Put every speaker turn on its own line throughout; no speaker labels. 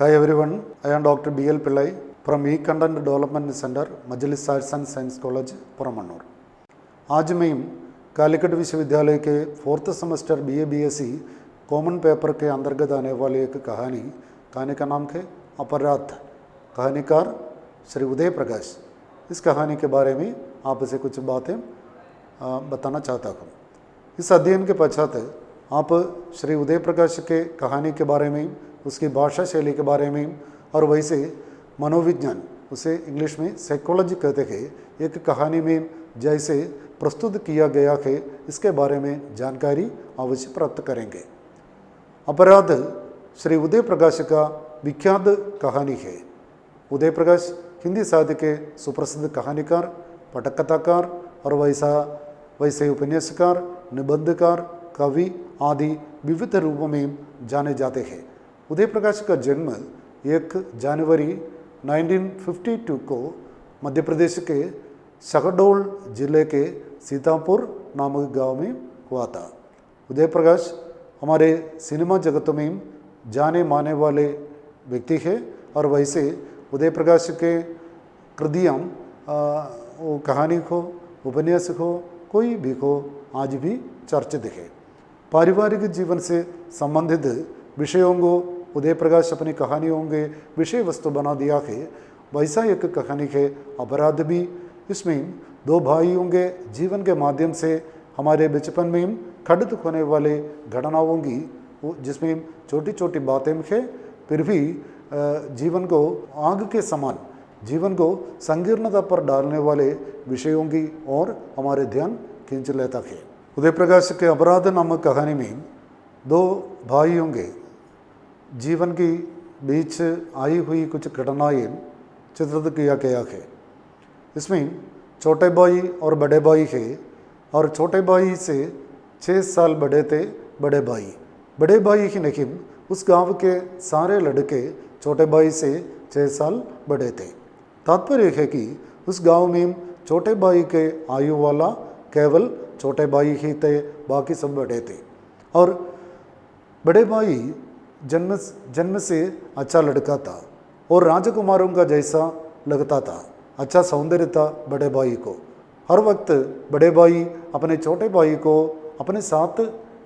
Hi everyone, I am Dr. B.L. Pillai from E-Content Development Center, Majlis Arts and Science College, Puramannur. आज मैं कालिकट विश्वविद्यालय के 4th semester BA BSc common paper के अंतर्गत आने वाली एक कहानी का नाम है अपराध। कहानीकार श्री उदय प्रकाश। इस कहानी के बारे में आपसे कुछ बातें बताना चाहता हूँ। इस अध्ययन के पश्चात आप श्री उदय प्रकाश के कहानी के बारे में, उसकी भाषा शैली के बारे में और वैसे मनोविज्ञान, उसे इंग्लिश में साइकोलॉजी कहते हैं, एक कहानी में जैसे प्रस्तुत किया गया है इसके बारे में जानकारी अवश्य प्राप्त करेंगे। अपराध श्री उदय प्रकाश का विख्यात कहानी है। उदय प्रकाश हिंदी साहित्य के सुप्रसिद्ध कहानीकार, पटकथाकार और वैसे उपन्यासकार, निबंधकार, कवि आदि विविध रूपों में जाने जाते हैं। उदय प्रकाश का जन्म 1 जनवरी 1952 को मध्य प्रदेश के शहडोल जिले के सीतापुर नामक गांव में हुआ था। उदय प्रकाश हमारे सिनेमा जगत में जाने माने वाले व्यक्ति है और वैसे उदय प्रकाश के कृतियाँ, वो कहानी हो, उपन्यास हो, कोई भी हो, आज भी चर्चित है। पारिवारिक जीवन से संबंधित विषयों को उदय प्रकाश अपनी कहानियों के विषय वस्तु बना दिया है। वैसा एक कहानी है अपराध भी। इसमें 2 भाइयों के जीवन के माध्यम से हमारे बचपन में घटित होने वाले घटनाओं की, जिसमें छोटी छोटी बातें हैं, फिर भी जीवन को आग के समान, जीवन को संकीर्णता पर डालने वाले विषयों की ओर हमारे ध्यान खींच लेता है। उदय प्रकाश के अपराध नामक कहानी में 2 भाइयों के जीवन की बीच आई हुई कुछ घटनाएं चित्रित किया गया है। इसमें छोटे भाई और बड़े भाई है और छोटे भाई से 6 साल बड़े थे बड़े भाई ही नहीं, उस गांव के सारे लड़के छोटे भाई से 6 साल बड़े थे। तात्पर्य है कि उस गांव में छोटे भाई के आयु वाला केवल छोटे भाई ही थे, बाकी सब बड़े थे। और बड़े भाई जन्म से अच्छा लड़का था और राजकुमारों का जैसा लगता था, अच्छा सौंदर्य था बड़े भाई को। हर वक्त बड़े भाई अपने छोटे भाई को अपने साथ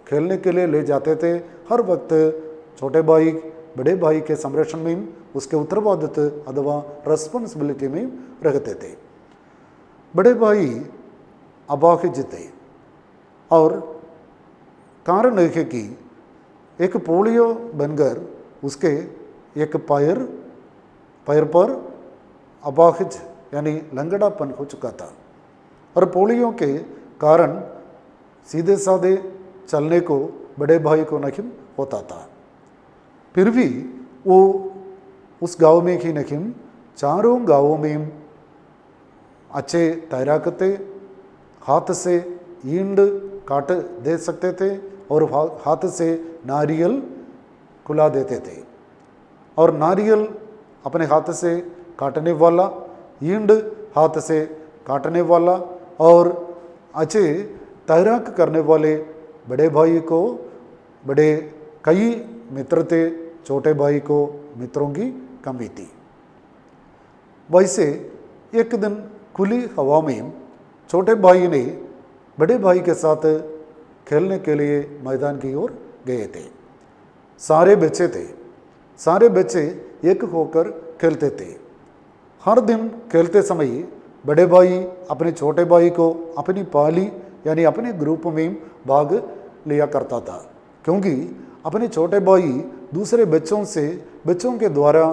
खेलने के लिए ले जाते थे। हर वक्त छोटे भाई बड़े भाई के संरक्षण में, उसके उत्तरवादित्व अथवा रेस्पॉन्सिबिलिटी में रहते थे। बड़े भाई अपाहिज थे और कारण है कि एक पोलियो बनकर उसके एक पैर पर अपाहिज यानी लंगड़ापन हो चुका था और पोलियो के कारण सीधे साधे चलने को बड़े भाई को नहीं होता था। फिर भी वो उस गांव में ही नहीं, चारों गांवों में अच्छे तैराक थे, हाथ से ईंट काट दे सकते थे और हाथ से नारियल खुला देते थे। और नारियल अपने हाथ से काटने वाला, ईंट हाथ से काटने वाला और अच्छे तैराक करने वाले बड़े भाई को बड़े कई मित्र थे, छोटे भाई को मित्रों की कमी थी। वैसे एक दिन खुली हवा में छोटे भाई ने बड़े भाई के साथ खेलने के लिए मैदान की ओर गए थे। सारे बच्चे एक होकर खेलते थे। हर दिन खेलते समय बड़े भाई अपने छोटे भाई को अपनी पाली यानी अपने ग्रुप में भाग लिया करता था, क्योंकि अपने छोटे भाई दूसरे बच्चों के द्वारा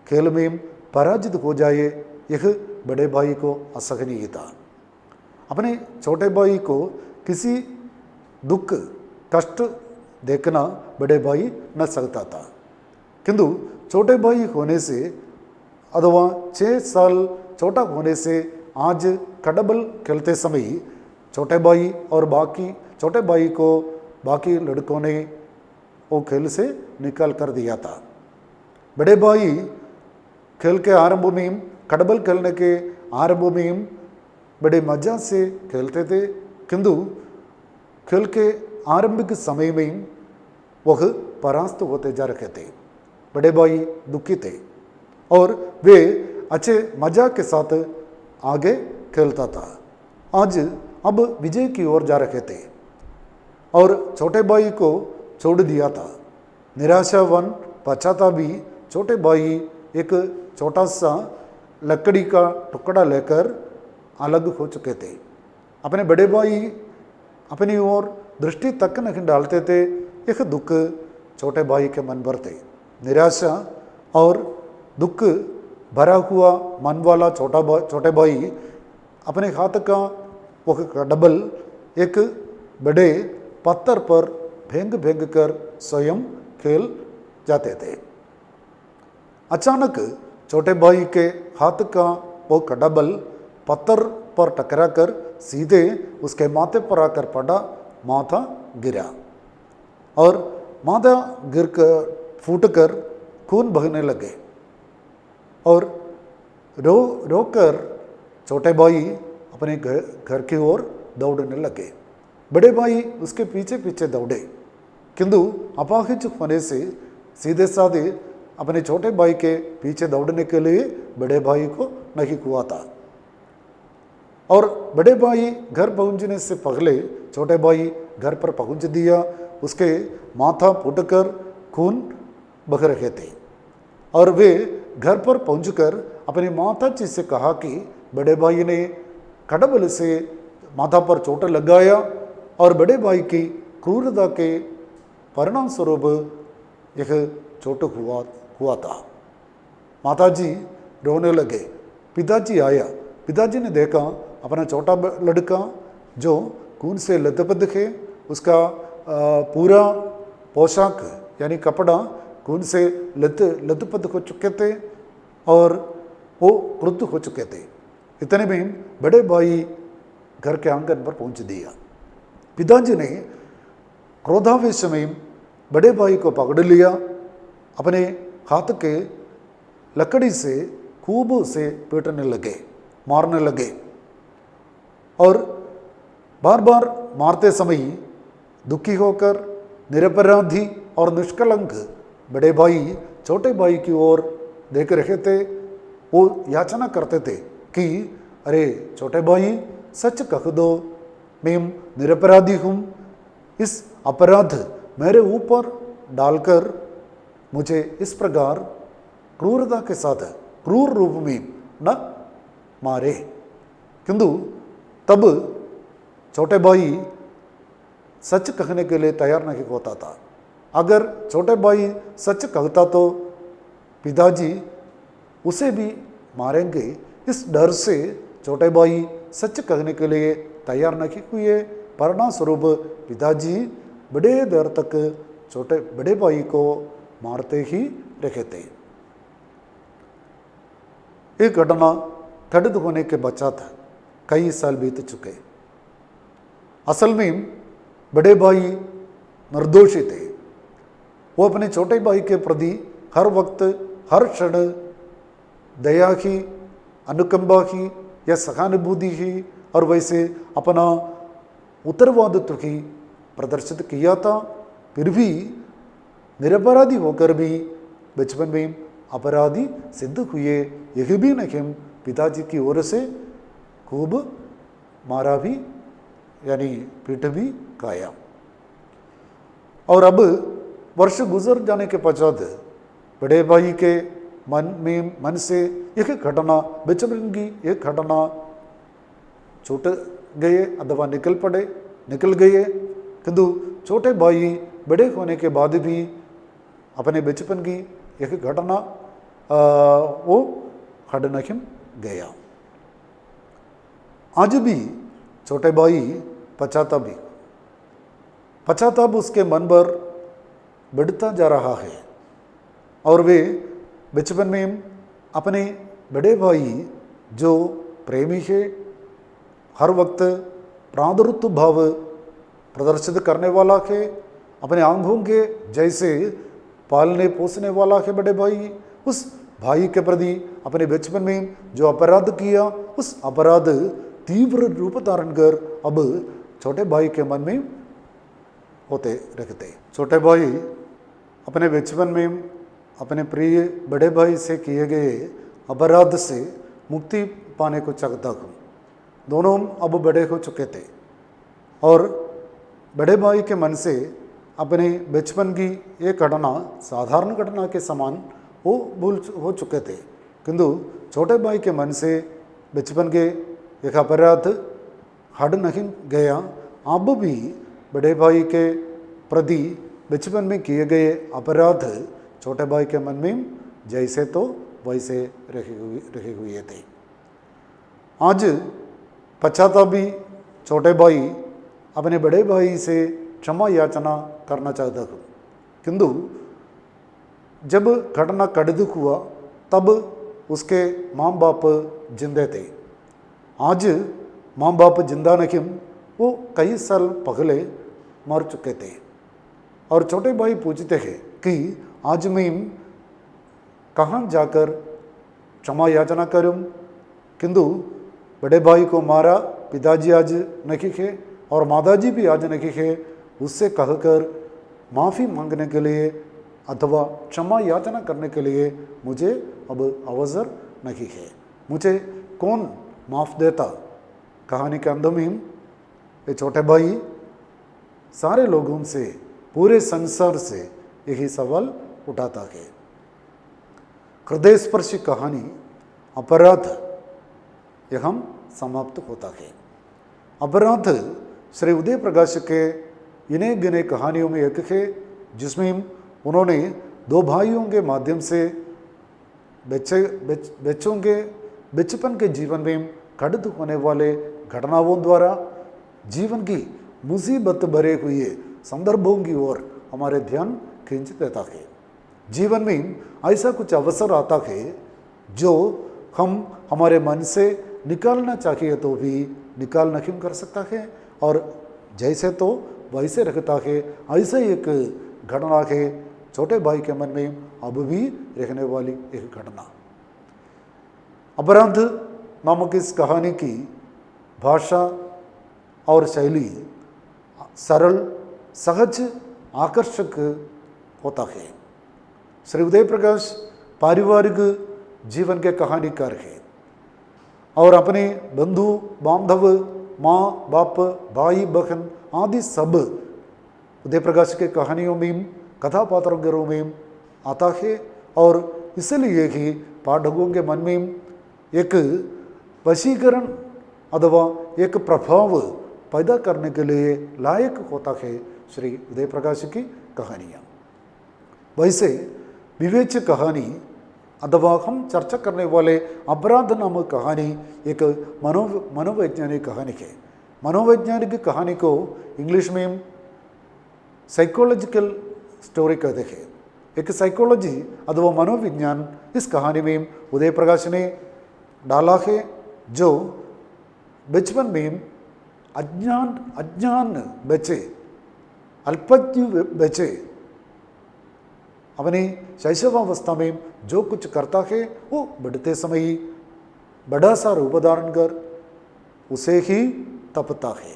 खेल में पराजित हो जाए, यह बड़े भाई को असहनीय था। अपने छोटे भाई को किसी दुख कष्ट देखना बड़े भाई न सकता था, किंतु छोटे भाई होने से अथवा 6 साल छोटा होने से आज कड़बल खेलते समय छोटे भाई और बाकी छोटे भाई को बाकी लड़कों ने वो खेल से निकाल कर दिया था। बड़े भाई खेल के आरंभ में, कड़बल खेलने के आरंभ में बड़े मजा से खेलते थे, किंतु खेल के आरंभिक समय में वह परास्त होते जा रहे थे। बड़े भाई दुखी थे और वे अच्छे मजाक के साथ आगे खेलता था। आज अब विजय की ओर जा रहे थे और छोटे भाई को छोड़ दिया था। निराशावान पश्चातापी छोटे भाई एक छोटा सा लकड़ी का टुकड़ा लेकर अलग हो चुके थे। अपने बड़े भाई अपनी ओर दृष्टि तक नहीं डालते थे। यह दुख छोटे भाई के मन पर थे। निराशा और दुख भरा हुआ मन वाला छोटे भाई अपने हाथ का वह डबल एक बड़े पत्थर पर फेंक फेंक कर स्वयं खेल जाते थे। अचानक छोटे भाई के हाथ का वो डबल पत्थर पर टकराकर सीधे उसके माथे पर आकर पड़ा। माथा गिरा और माथा गिर कर फूट कर खून बहने लगे और रो कर छोटे भाई अपने घर की ओर दौड़ने लगे। बड़े भाई उसके पीछे पीछे दौड़े, किंतु अपाहिज होने से सीधे साधे अपने छोटे भाई के पीछे दौड़ने के लिए बड़े भाई को नहीं हुआ था। और बड़े भाई घर पहुंचने से पहले छोटे भाई घर पर पहुंच दिया। उसके माथा फूटकर खून बह रहे थे और वे घर पर पहुंचकर अपनी माता जी से कहा कि बड़े भाई ने खड़बल से माथा पर चोट लगाया और बड़े भाई की क्रूरता के परिणाम स्वरूप यह चोट हुआ था। माताजी रोने लगे। पिताजी आया। पिताजी ने देखा अपना छोटा लड़का जो खून से लथपथ है, उसका पूरा पोशाक यानी कपड़ा खून से लथपथ हो चुके थे और वो वृद्ध हो चुके थे। इतने में बड़े भाई घर के आंगन पर पहुंच दिया। पिताजी ने क्रोधावेश में बड़े भाई को पकड़ लिया। अपने हाथ के लकड़ी से खूब उसे पीटने लगे, मारने लगे और बार बार मारते समय दुखी होकर निरपराधी और निष्कलंक बड़े भाई छोटे भाई की ओर देख रहे थे। वो याचना करते थे कि अरे छोटे भाई सच कह दो, मैं निरपराधी हूँ, इस अपराध मेरे ऊपर डालकर मुझे इस प्रकार क्रूरता के साथ क्रूर रूप में न मारे। किंतु तब छोटे भाई सच कहने के लिए तैयार नहीं होता था। अगर छोटे भाई सच कहता तो पिताजी उसे भी मारेंगे। इस डर से छोटे भाई सच कहने के लिए तैयार नहीं हुए। परिणाम स्वरूप पिताजी बड़े देर तक बड़े भाई को मारते ही रहे थे। एक घटना घटित होने के पश्चात कई साल बीत चुके। असल में बड़े भाई निर्दोषी थे। वो अपने छोटे भाई के प्रति हर वक्त हर क्षण दया ही, अनुकंपा ही या सहानुभूति ही और वैसे अपना उत्तरवादित्व ही प्रदर्शित किया था। फिर भी निरपराधी होकर भी बचपन में अपराधी सिद्ध हुए। यही भी नहीं, पिताजी की ओर से खूब मारा भी यानी पीट भी खाया। और अब वर्ष गुजर जाने के पश्चात बड़े भाई के मन से यह घटना, बचपन की एक घटना छूट गए अथवा निकल गए। किंतु छोटे भाई बड़े होने के बाद भी अपने बचपन की यह घटना वो हट नहीं गया। आज भी छोटे भाई पश्चाताप उसके मन पर बढ़ता जा रहा है और वे बचपन में अपने बड़े भाई जो प्रेमी है, हर वक्त प्रादुर्त्व भाव प्रदर्शित करने वाला है, अपने आंखों के जैसे पालने पोसने वाला है बड़े भाई, उस भाई के प्रति अपने बचपन में जो अपराध किया, उस अपराध तीव्र रूप धारण कर अब छोटे भाई के मन में होते रहते। छोटे भाई अपने बचपन में अपने प्रिय बड़े भाई से किए गए अपराध से मुक्ति पाने को चाहता हूँ। दोनों अब बड़े हो चुके थे और बड़े भाई के मन से अपने बचपन की एक घटना साधारण घटना के समान वो भूल हो चुके थे, किंतु छोटे भाई के मन से बचपन के एक अपराध हट नहीं गया। अब भी बड़े भाई के प्रति बचपन में किए गए अपराध छोटे भाई के मन में जैसे तो वैसे रहे हुए थे। आज पश्चातापी छोटे भाई अपने बड़े भाई से क्षमा याचना करना चाहता हूँ, किंतु जब घटना कड़ित हुआ तब उसके माँ बाप जिंदे थे। आज माँ बाप जिंदा नहीं, वो कई साल पहले मर चुके थे। और छोटे भाई पूछते हैं कि आज मैं कहाँ जाकर क्षमा याचना करूं, किंतु बड़े भाई को मारा पिताजी आज नहीं है और माताजी भी आज नहीं है, उससे कहकर माफ़ी मांगने के लिए अथवा क्षमा याचना करने के लिए मुझे अब अवसर नहीं है। मुझे कौन माफ़ देता। कहानी के अंत में ये छोटे भाई सारे लोगों से, पूरे संसार से यही सवाल उठाता है। हृदयस्पर्शी कहानी अपराध यहाँ समाप्त होता है। अपराध श्री उदय प्रकाश के इन्हें गिने कहानियों में एक है जिसमें उन्होंने दो भाइयों के माध्यम से बच्चों के बचपन के जीवन में घटित होने वाले घटनाओं द्वारा जीवन की मुसीबत भरे हुए संदर्भों की ओर हमारे ध्यान खींच देता है। जीवन में ऐसा कुछ अवसर आता है जो हम हमारे मन से निकालना चाहिए तो भी निकाल नहीं कर सकता है और जैसे तो वैसे रखता है। ऐसा एक घटना है छोटे भाई के मन में अब भी रहने वाली एक घटना। अपराध नामक इस कहानी की भाषा और शैली सरल, सहज, आकर्षक होता है। श्री उदय प्रकाश पारिवारिक जीवन के कहानीकार है और अपने बंधु बांधव, माँ बाप, भाई बहन आदि सब उदय प्रकाश के कहानियों में कथापात्रों के रूप में आता है और इसलिए ही पाठकों के मन में एक वशीकरण अथवा एक प्रभाव पैदा करने के लिए लायक होता है श्री उदय प्रकाश की कहानियाँ। वैसे विवेच्य कहानी अथवा हम चर्चा करने वाले अपराध नामक कहानी एक मनोवैज्ञानिक कहानी है। मनोवैज्ञानिक कहानी को इंग्लिश में साइकोलॉजिकल स्टोरी कहते हैं। एक साइकोलॉजी अथवा मनोविज्ञान इस कहानी में उदय प्रकाश ने डाला है, जो बचपन में अज्ञान बच्चे, अल्पज्ञ बच्चे अपनी शैशवावस्था में जो कुछ करता है वो बढ़ते समय ही बड़ा सा रूप धारण कर उसे ही तपता है।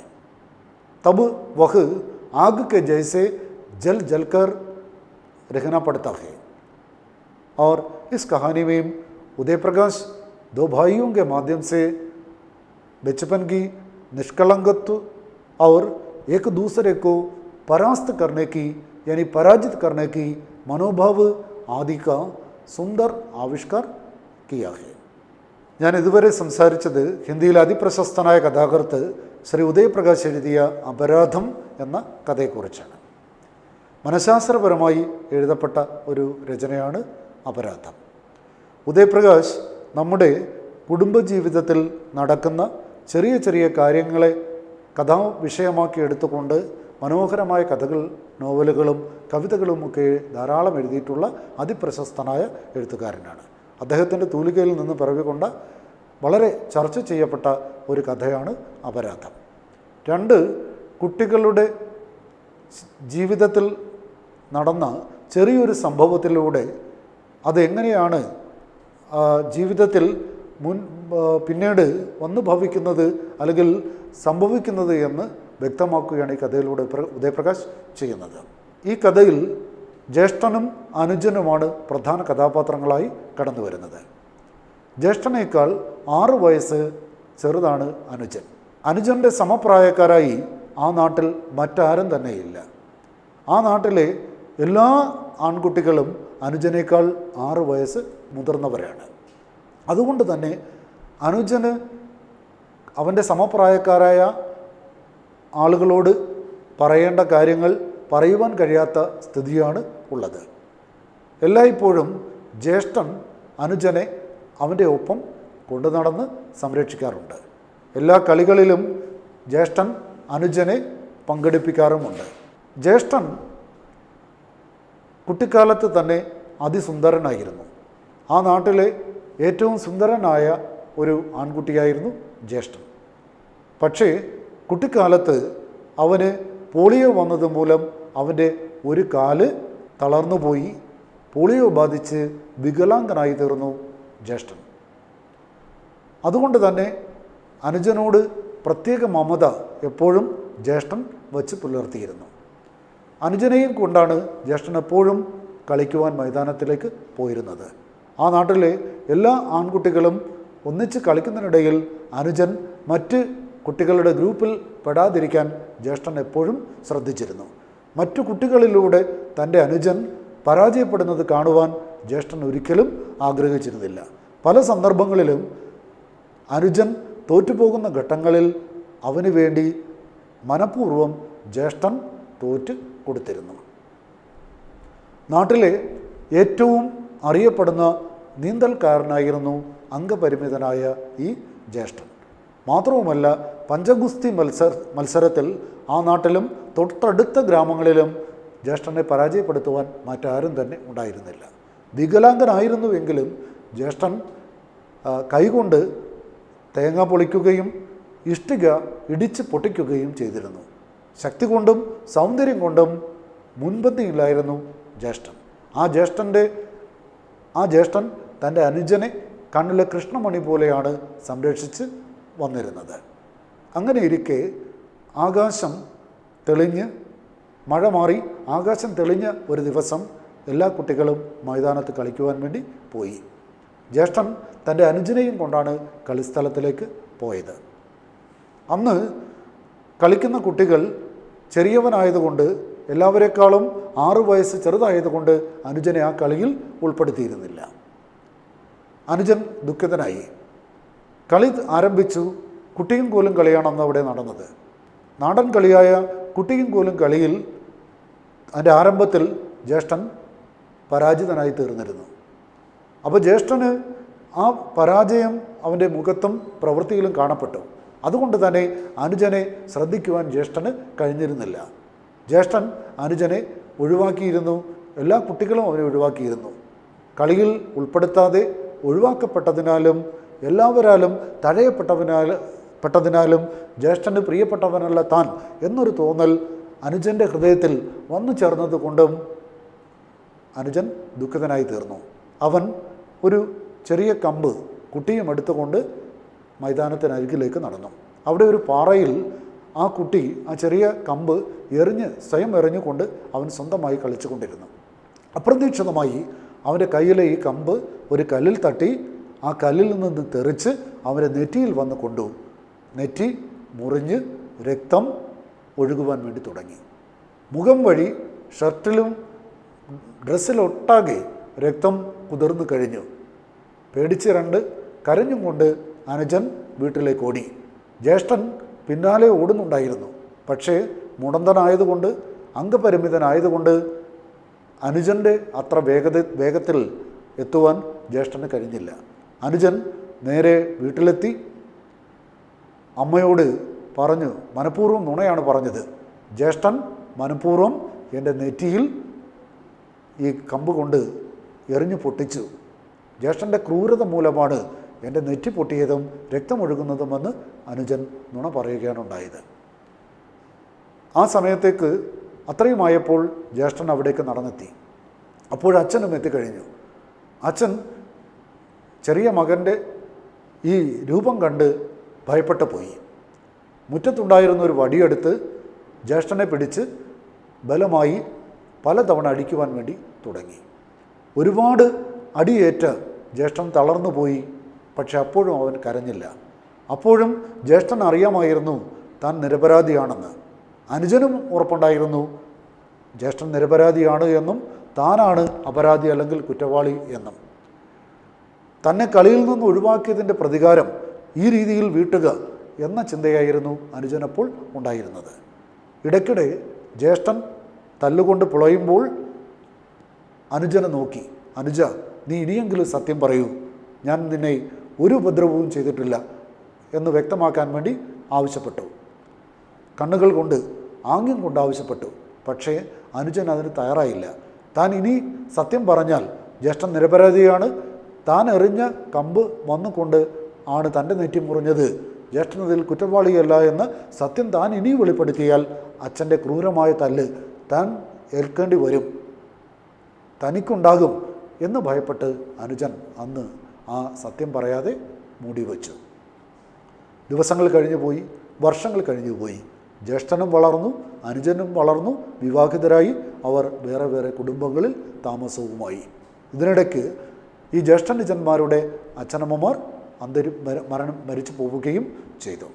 तब वह आग के जैसे जल जलकर रहना पड़ता है। और इस कहानी में उदय प्रकाश दो भाइयों के माध्यम से बचपन की निष्कलंकत्व और एक दूसरे को परास्त करने की यानी पराजित करने की मनोभाव आदि का സുന്ദർ ആവിഷ്കാർ കിയാ ഹെ. ഞാൻ ഇതുവരെ സംസാരിച്ചത് ഹിന്ദിയിലെ അതിപ്രശസ്തനായ കഥാകൃത്ത് ശ്രീ ഉദയപ്രകാശ് എഴുതിയ അപരാധം എന്ന കഥയെക്കുറിച്ചാണ്. മനഃശാസ്ത്രപരമായി എഴുതപ്പെട്ട ഒരു രചനയാണ് അപരാധം. ഉദയപ്രകാശ് നമ്മുടെ കുടുംബജീവിതത്തിൽ നടക്കുന്ന ചെറിയ ചെറിയ കാര്യങ്ങളെ കഥാ വിഷയമാക്കി എടുത്തുകൊണ്ട് മനോഹരമായ കഥകൾ, നോവലുകളും കവിതകളുമൊക്കെ ധാരാളം എഴുതിയിട്ടുള്ള അതിപ്രശസ്തനായ എഴുത്തുകാരനാണ്. അദ്ദേഹത്തിൻ്റെ തൂലികയിൽ നിന്ന് പിറവികൊണ്ട വളരെ ചർച്ച ചെയ്യപ്പെട്ട ഒരു കഥയാണ് അപരാധം. രണ്ട് കുട്ടികളുടെ ജീവിതത്തിൽ നടന്ന ചെറിയൊരു സംഭവത്തിലൂടെ അതെങ്ങനെയാണ് ജീവിതത്തിൽ പിന്നീട് വന്നു ഭവിക്കുന്നത് അല്ലെങ്കിൽ സംഭവിക്കുന്നത് എന്ന് വ്യക്തമാക്കുകയാണ് ഈ കഥയിലൂടെ ഉദയപ്രകാശ് ചെയ്യുന്നത്. ഈ കഥയിൽ ജ്യേഷ്ഠനും അനുജനുമാണ് പ്രധാന കഥാപാത്രങ്ങളായി കടന്നു വരുന്നത്. ജ്യേഷ്ഠനേക്കാൾ 6 വയസ്സ് ചെറുതാണ് അനുജൻ. അനുജൻ്റെ സമപ്രായക്കാരായി ആ നാട്ടിൽ മറ്റാരും തന്നെയില്ല. ആ നാട്ടിലെ എല്ലാ ആൺകുട്ടികളും അനുജനേക്കാൾ 6 വയസ്സ് മുതിർന്നവരാണ്. അതുകൊണ്ട് തന്നെ അനുജന് അവൻ്റെ സമപ്രായക്കാരായ ആളുകളോട് പറയേണ്ട കാര്യങ്ങൾ പറയുവാൻ കഴിയാത്ത സ്ഥിതിയാണ് ഉള്ളത്. എല്ലായ്പ്പോഴും ജ്യേഷ്ഠൻ അനുജനെ അവൻ്റെ ഒപ്പം കൊണ്ടു നടന്ന് സംരക്ഷിക്കാറുണ്ട്. എല്ലാ കളികളിലും ജ്യേഷ്ഠൻ അനുജനെ പങ്കെടുപ്പിക്കാറുമുണ്ട്. ജ്യേഷ്ഠൻ കുട്ടിക്കാലത്ത് തന്നെ അതിസുന്ദരനായിരുന്നു. ആ നാട്ടിലെ ഏറ്റവും സുന്ദരനായ ഒരു ആൺകുട്ടിയായിരുന്നു ജ്യേഷ്ഠൻ. പക്ഷേ കുട്ടിക്കാലത്ത് അവന് പോളിയോ വന്നത് മൂലം അവൻ്റെ ഒരു കാല് തളർന്നുപോയി. പോളിയോ ബാധിച്ച് വികലാംഗനായി തീർന്നു ജ്യേഷ്ഠൻ. അതുകൊണ്ട് തന്നെ അനുജനോട് പ്രത്യേക മമത എപ്പോഴും ജ്യേഷ്ഠൻ വച്ച് പുലർത്തിയിരുന്നു. അനുജനെയും കൊണ്ടാണ് ജ്യേഷ്ഠൻ എപ്പോഴും കളിക്കുവാൻ മൈതാനത്തിലേക്ക് പോയിരുന്നത്. ആ നാട്ടിലെ എല്ലാ ആൺകുട്ടികളും ഒന്നിച്ച് കളിക്കുന്നതിനിടയിൽ അനുജൻ മറ്റ് കുട്ടികളുടെ ഗ്രൂപ്പിൽ പെടാതിരിക്കാൻ ജ്യേഷ്ഠൻ എപ്പോഴും ശ്രദ്ധിച്ചിരുന്നു. മറ്റു കുട്ടികളിലൂടെ തൻ്റെ അനുജൻ പരാജയപ്പെടുന്നത് കാണുവാൻ ജ്യേഷ്ഠൻ ഒരിക്കലും ആഗ്രഹിച്ചിരുന്നില്ല. പല സന്ദർഭങ്ങളിലും അനുജൻ തോറ്റുപോകുന്ന ഘട്ടങ്ങളിൽ അവന് വേണ്ടി മനഃപൂർവ്വം ജ്യേഷ്ഠൻ തോറ്റ് കൊടുത്തിരുന്നു. നാട്ടിലെ ഏറ്റവും അറിയപ്പെടുന്ന നീന്തൽക്കാരനായിരുന്നു അംഗപരിമിതനായ ഈ ജ്യേഷ്ഠൻ. മാത്രവുമല്ല, പഞ്ചഗുസ്തി മത്സരത്തിൽ ആ നാട്ടിലും തൊട്ടടുത്ത ഗ്രാമങ്ങളിലും ജ്യേഷ്ഠനെ പരാജയപ്പെടുത്തുവാൻ മറ്റാരും തന്നെ ഉണ്ടായിരുന്നില്ല. വികലാംഗനായിരുന്നുവെങ്കിലും ജ്യേഷ്ഠൻ കൈകൊണ്ട് തേങ്ങ പൊളിക്കുകയും ഇഷ്ടിക ഇടിച്ച് പൊട്ടിക്കുകയും ചെയ്തിരുന്നു. ശക്തി കൊണ്ടും സൗന്ദര്യം കൊണ്ടും മുൻപന്തിയിലായിരുന്നു ജ്യേഷ്ഠൻ. ആ ജ്യേഷ്ഠൻ തൻ്റെ അനുജനെ കണ്ണിലെ കൃഷ്ണമണി പോലെയാണ് സംരക്ഷിച്ച് വന്നിരുന്നത്. അങ്ങനെ ഇരിക്കെ ആകാശം തെളിഞ്ഞ് മഴ മാറി ആകാശം തെളിഞ്ഞ ഒരു ദിവസം എല്ലാ കുട്ടികളും മൈതാനത്ത് കളിക്കുവാൻ വേണ്ടി പോയി. ജ്യേഷ്ഠൻ തൻ്റെ അനുജനെയും കൊണ്ടാണ് കളിസ്ഥലത്തിലേക്ക് പോയത്. അന്ന് കളിക്കുന്ന കുട്ടികൾ ചെറിയവനായതുകൊണ്ട്, എല്ലാവരെക്കാളും 6 വയസ്സ് ചെറുതായതുകൊണ്ട് അനുജനെ ആ കളിയിൽ ഉൾപ്പെടുത്തിയിരുന്നില്ല. അനുജൻ ദുഃഖിതനായി. കളി ആരംഭിച്ചു. കുട്ടിയും കോലും കളിയാണ് അന്ന് അവിടെ നടന്നത്. നാടൻ കളിയായ കുട്ടിയും കോലും കളിയിൽ അതിൻ്റെ ആരംഭത്തിൽ ജ്യേഷ്ഠൻ പരാജിതനായി തീർന്നിരുന്നു. അപ്പോൾ ജ്യേഷ്ഠന് ആ പരാജയം അവൻ്റെ മുഖത്തും പ്രവൃത്തിയിലും കാണപ്പെട്ടു. അതുകൊണ്ട് തന്നെ അനുജനെ ശ്രദ്ധിക്കുവാൻ ജ്യേഷ്ഠന് കഴിഞ്ഞിരുന്നില്ല. ജ്യേഷ്ഠൻ അനുജനെ ഒഴിവാക്കിയിരുന്നു. എല്ലാ കുട്ടികളും അവനെ ഒഴിവാക്കിയിരുന്നു. കളിയിൽ ഉൾപ്പെടുത്താതെ ഒഴിവാക്കപ്പെട്ടതിനാലും എല്ലാവരാലും തഴയപ്പെട്ടതിനാലും ജ്യേഷ്ഠന് പ്രിയപ്പെട്ടവനല്ല താൻ എന്നൊരു തോന്നൽ അനുജൻ്റെ ഹൃദയത്തിൽ വന്നു ചേർന്നത് കൊണ്ടും അനുജൻ ദുഃഖിതനായി തീർന്നു. അവൻ ഒരു ചെറിയ കമ്പ് കുട്ടിയും എടുത്തുകൊണ്ട് മൈതാനത്തിനരികിലേക്ക് നടന്നു. അവിടെ ഒരു പാറയിൽ ആ കുട്ടി ആ ചെറിയ കമ്പ് സ്വയം എറിഞ്ഞുകൊണ്ട് അവൻ സ്വന്തമായി കളിച്ചു കൊണ്ടിരുന്നു. അപ്രതീക്ഷിതമായി അവൻ്റെ കയ്യിലെ ഈ കമ്പ് ഒരു കല്ലിൽ തട്ടി ആ കല്ലിൽ നിന്ന് തെറിച്ച് അവൻ്റെ നെറ്റിയിൽ വന്ന് കൊണ്ടു. നെറ്റി മുറിഞ്ഞ് രക്തം ഒഴുകുവാൻ വേണ്ടി തുടങ്ങി. മുഖം വഴി ഷർട്ടിലും ഡ്രസ്സിലൊട്ടാകെ രക്തം കുതിർന്നു കഴിഞ്ഞു. പേടിച്ച് കരഞ്ഞും കൊണ്ട് അനുജൻ വീട്ടിലേക്ക് ഓടി. ജ്യേഷ്ഠൻ പിന്നാലെ ഓടുന്നുണ്ടായിരുന്നു. പക്ഷേ മുടന്തനായതുകൊണ്ട്, അംഗപരിമിതനായതുകൊണ്ട് അനുജൻ്റെ അത്ര വേഗത്തിൽ എത്തുവാൻ ജ്യേഷ്ഠന് കഴിഞ്ഞില്ല. അനുജൻ നേരെ വീട്ടിലെത്തി അമ്മയോട് പറഞ്ഞു. മനഃപൂർവ്വം നുണയാണ് പറഞ്ഞത്. ജ്യേഷ്ഠൻ മനഃപൂർവ്വം എൻ്റെ നെറ്റിയിൽ ഈ കമ്പ് കൊണ്ട് എറിഞ്ഞു പൊട്ടിച്ചു. ജ്യേഷ്ഠൻ്റെ ക്രൂരത മൂലമാണ് എൻ്റെ നെറ്റി പൊട്ടിയതും രക്തമൊഴുകുന്നതുമെന്ന് അനുജൻ നുണ പറയുകയാണ് ഉണ്ടായത്. ആ സമയത്തേക്ക് അത്രയുമായപ്പോൾ ജ്യേഷ്ഠൻ അവിടേക്ക് നടന്നെത്തി. അപ്പോഴച്ഛനും എത്തിക്കഴിഞ്ഞു. അച്ഛൻ ചെറിയ മകൻ്റെ ഈ രൂപം കണ്ട് ഭയപ്പെട്ടു പോയി. മുറ്റത്തുണ്ടായിരുന്ന ഒരു വടിയെടുത്ത് ജ്യേഷ്ഠനെ പിടിച്ച് ബലമായി പലതവണ അടിക്കുവാൻ വേണ്ടി തുടങ്ങി. ഒരുപാട് അടിയേറ്റ് ജ്യേഷ്ഠൻ തളർന്നു പോയി. പക്ഷെ അപ്പോഴും അവൻ കരഞ്ഞില്ല. അപ്പോഴും ജ്യേഷ്ഠൻ അറിയാമായിരുന്നു താൻ നിരപരാധിയാണെന്ന്. അനുജനും ഉറപ്പുണ്ടായിരുന്നു ജ്യേഷ്ഠൻ നിരപരാധിയാണ് എന്നും താനാണ് അപരാധി അല്ലെങ്കിൽ കുറ്റവാളി എന്നും. തന്നെ കളിയിൽ നിന്ന് ഒഴിവാക്കിയതിൻ്റെ പ്രതികാരം ഈ രീതിയിൽ വീട്ടുക എന്ന ചിന്തയായിരുന്നു അനുജനപ്പോൾ ഉണ്ടായിരുന്നത്. ഇടയ്ക്കിടെ ജ്യേഷ്ഠൻ തല്ലുകൊണ്ട് പുളയുമ്പോൾ അനുജനെ നോക്കി, അനുജ, നീ ഇനിയെങ്കിലും സത്യം പറയൂ, ഞാൻ നിന്നെ ഒരു ഉപദ്രവവും ചെയ്തിട്ടില്ല എന്ന് വ്യക്തമാക്കാൻ വേണ്ടി ആവശ്യപ്പെട്ടു. കണ്ണുകൾ കൊണ്ട് ആംഗ്യം കൊണ്ട് ആവശ്യപ്പെട്ടു. പക്ഷേ അനുജൻ അതിന് തയ്യാറായില്ല. താൻ ഇനി സത്യം പറഞ്ഞാൽ ജ്യേഷ്ഠൻ നിരപരാധിയാണ്, താൻ എറിഞ്ഞ കമ്പ് വന്നുകൊണ്ട് ആണ് തൻ്റെ നെറ്റി മുറിഞ്ഞത്, ജ്യേഷ്ഠനതിൽ കുറ്റവാളിയല്ല എന്ന് സത്യം താൻ ഇനി വെളിപ്പെടുത്തിയാൽ അച്ഛൻ്റെ ക്രൂരമായ തല്ല് താൻ ഏൽക്കേണ്ടി വരും, തനിക്കുണ്ടാകും എന്ന് ഭയപ്പെട്ട് അനുജൻ അന്ന് ആ സത്യം പറയാതെ മൂടിവെച്ചു. ദിവസങ്ങൾ കഴിഞ്ഞു പോയി, വർഷങ്ങൾ കഴിഞ്ഞു പോയി. ജ്യേഷ്ഠനും വളർന്നു, അനുജനും വളർന്നു, വിവാഹിതരായി. അവർ വേറെ വേറെ കുടുംബങ്ങളിൽ താമസവുമായി. ഇതിനിടയ്ക്ക് ഈ ജ്യേഷ്ഠനുജന്മാരുടെ അച്ഛനമ്മമാർ മരിച്ചു പോവുകയും ചെയ്തു.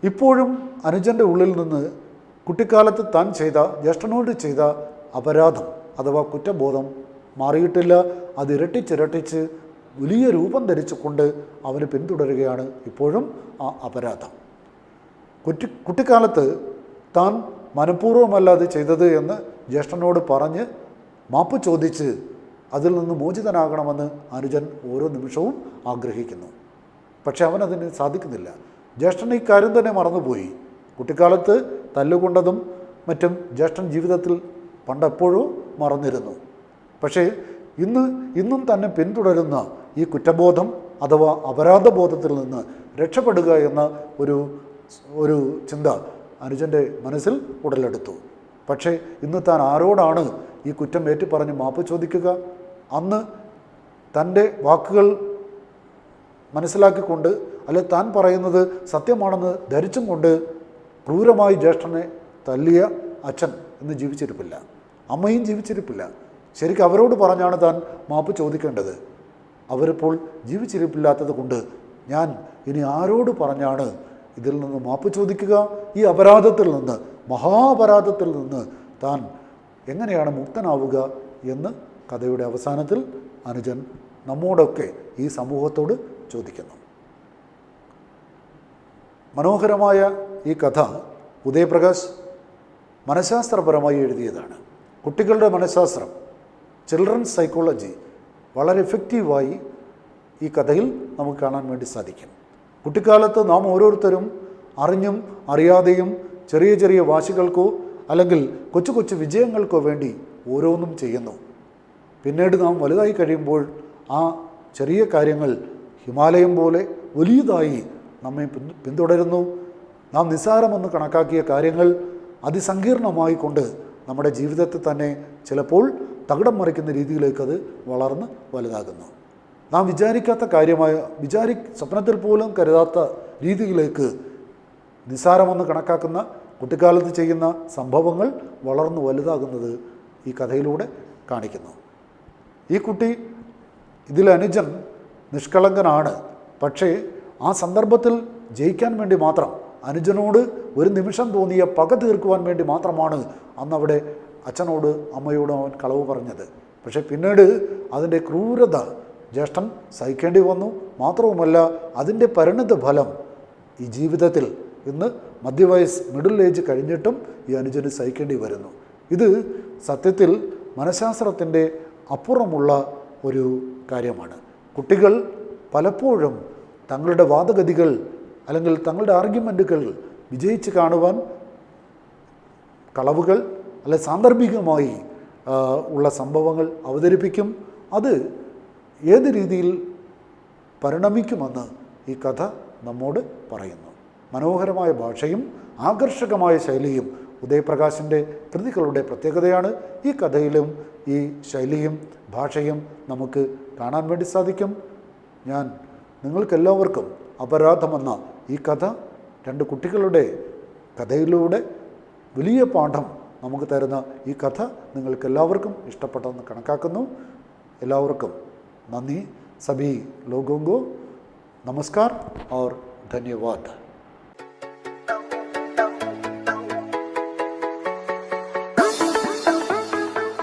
ഇപ്പോഴും അനുജൻ്റെ ഉള്ളിൽ നിന്ന് കുട്ടിക്കാലത്ത് താൻ ചെയ്ത, ജ്യേഷ്ഠനോട് ചെയ്ത അപരാധം അഥവാ കുറ്റബോധം മാറിയിട്ടില്ല. അത് ഇരട്ടിച്ചിരട്ടിച്ച് വലിയ രൂപം ധരിച്ചുകൊണ്ട് അവന് പിന്തുടരുകയാണ് ഇപ്പോഴും ആ അപരാധം. കുട്ടിക്കാലത്ത് താൻ മനഃപൂർവ്വമല്ല അത് ചെയ്തത് എന്ന് ജ്യേഷ്ഠനോട് പറഞ്ഞ് മാപ്പ് ചോദിച്ച് അതിൽ നിന്ന് മോചിതനാകണമെന്ന് അനുജൻ ഓരോ നിമിഷവും ആഗ്രഹിക്കുന്നു. പക്ഷെ അവനതിന് സാധിക്കുന്നില്ല. ജ്യേഷ്ഠൻ ഈ കാര്യം തന്നെ മറന്നുപോയി. കുട്ടിക്കാലത്ത് തല്ലുകൊണ്ടതും മറ്റും ജ്യേഷ്ഠൻ ജീവിതത്തിൽ പണ്ടെപ്പോഴോ മറന്നിരുന്നു. പക്ഷേ ഇന്നും തന്നെ പിന്തുടരുന്ന ഈ കുറ്റബോധം അഥവാ അപരാധബോധത്തിൽ നിന്ന് രക്ഷപ്പെടുക എന്ന ഒരു ചിന്ത അനുജൻ്റെ മനസ്സിൽ ഉടലെടുത്തു. പക്ഷേ ഇന്ന് താൻ ആരോടാണ് ഈ കുറ്റം ഏറ്റുപറഞ്ഞ് മാപ്പ് ചോദിക്കുക? അന്ന് തൻ്റെ വാക്കുകൾ മനസ്സിലാക്കിക്കൊണ്ട് അല്ലെ താൻ പറയുന്നത് സത്യമാണെന്ന് ധരിച്ചും കൊണ്ട് ക്രൂരമായി ജ്യേഷ്ഠനെ തല്ലിയ അച്ഛൻ ഇന്ന് ജീവിച്ചിരിപ്പില്ല, അമ്മയും ജീവിച്ചിരിപ്പില്ല. ശരിക്കും അവരോട് പറഞ്ഞാണ് താൻ മാപ്പ് ചോദിക്കേണ്ടത്. അവരിപ്പോൾ ജീവിച്ചിരിപ്പില്ലാത്തത് കൊണ്ട് ഞാൻ ഇനി ആരോട് പറഞ്ഞാണ് ഇതിൽ നിന്ന് മാപ്പ് ചോദിക്കുക? ഈ അപരാധത്തിൽ നിന്ന്, മഹാപരാധത്തിൽ നിന്ന് താൻ എങ്ങനെയാണ് മുക്തനാവുക എന്ന് കഥയുടെ അവസാനത്തിൽ അനുജൻ നമ്മോടൊക്കെ ഈ സമൂഹത്തോട് ചോദിക്കുന്നു. മനോഹരമായ ഈ കഥ ഉദയപ്രകാശ് മനഃശാസ്ത്രപരമായി എഴുതിയതാണ്. കുട്ടികളുടെ മനഃശാസ്ത്രം, ചിൽഡ്രൻസ് സൈക്കോളജി വളരെ എഫക്റ്റീവായി ഈ കഥയിൽ നമുക്ക് കാണാൻ വേണ്ടി സാധിക്കും. കുട്ടിക്കാലത്ത് നാം ഓരോരുത്തരും അറിഞ്ഞും അറിയാതെയും ചെറിയ ചെറിയ വാശികൾക്കോ അല്ലെങ്കിൽ കൊച്ചു കൊച്ചു വിജയങ്ങൾക്കോ വേണ്ടി ഓരോന്നും ചെയ്യുന്നു. പിന്നീട് നാം വലുതായി കഴിയുമ്പോൾ ആ ചെറിയ കാര്യങ്ങൾ ഹിമാലയം പോലെ വലിയതായി നമ്മെ പിന്തുടരുന്നു. നാം നിസ്സാരമെന്ന് കണക്കാക്കിയ കാര്യങ്ങൾ അതിസങ്കീർണമായി കൊണ്ട് നമ്മുടെ ജീവിതത്തെ തന്നെ ചിലപ്പോൾ തകിടം മറിക്കുന്ന രീതിയിലേക്ക് അത് വളർന്ന് വലുതാകുന്നു. നാം വിചാരിക്കാത്ത കാര്യമായ സ്വപ്നത്തിൽ പോലും കരുതാത്ത രീതിയിലേക്ക് നിസ്സാരമെന്ന് കണക്കാക്കുന്ന കുട്ടിക്കാലത്ത് ചെയ്യുന്ന സംഭവങ്ങൾ വളർന്നു വലുതാകുന്നത് ഈ കഥയിലൂടെ കാണിക്കുന്നു. ഈ കുട്ടി ഇതിൽ അനുജൻ നിഷ്കളങ്കനാണ്. പക്ഷേ ആ സന്ദർഭത്തിൽ ജയിക്കാൻ വേണ്ടി മാത്രം, അനുജനോട് ഒരു നിമിഷം തോന്നിയ പക തീർക്കുവാൻ വേണ്ടി മാത്രമാണ് അന്നവിടെ അച്ഛനോട് അമ്മയോടും അവൻ കളവ് പറഞ്ഞത്. പക്ഷേ പിന്നീട് അതിൻ്റെ ക്രൂരത ജ്യേഷ്ഠൻ സഹിക്കേണ്ടി വന്നു. മാത്രവുമല്ല അതിൻ്റെ പരിണിത ഫലം ഈ ജീവിതത്തിൽ ഇന്ന് മധ്യവയസ്സ് മിഡിൽ ഏജ് കഴിഞ്ഞിട്ടും ഈ അനുജന് സഹിക്കേണ്ടി വരുന്നു. ഇത് സത്യത്തിൽ മനഃശാസ്ത്രത്തിൻ്റെ അപ്പുറമുള്ള ഒരു കാര്യമാണ്. കുട്ടികൾ പലപ്പോഴും തങ്ങളുടെ വാദഗതികൾ അല്ലെങ്കിൽ തങ്ങളുടെ ആർഗ്യുമെൻറ്റുകൾ വിജയിച്ച് കാണുവാൻ കളവുകൾ അല്ലെ സാന്ദർഭികമായി ഉള്ള സംഭവങ്ങൾ അവതരിപ്പിക്കും. അത് ഏത് രീതിയിൽ പരിണമിക്കുമെന്ന് ഈ കഥ നമ്മോട് പറയുന്നു. മനോഹരമായ ഭാഷയും ആകർഷകമായ ശൈലിയും ഉദയപ്രകാശിൻ്റെ കൃതികളുടെ പ്രത്യേകതയാണ്. ഈ കഥയിലും ഈ ശൈലിയും ഭാഷയും നമുക്ക് കാണാൻ വേണ്ടി സാധിക്കും. ഞാൻ നിങ്ങൾക്കെല്ലാവർക്കും അപരാധമെന്ന ഈ കഥ, രണ്ട് കുട്ടികളുടെ കഥയിലൂടെ വലിയ പാഠം നമുക്ക് തരുന്ന ഈ കഥ നിങ്ങൾക്ക് എല്ലാവർക്കും ഇഷ്ടപ്പെട്ടെന്ന് കണക്കാക്കുന്നു. എല്ലാവർക്കും നന്ദി. സഭി ലോഗോങ്കോ നമസ്കാർ और धन्यवाद.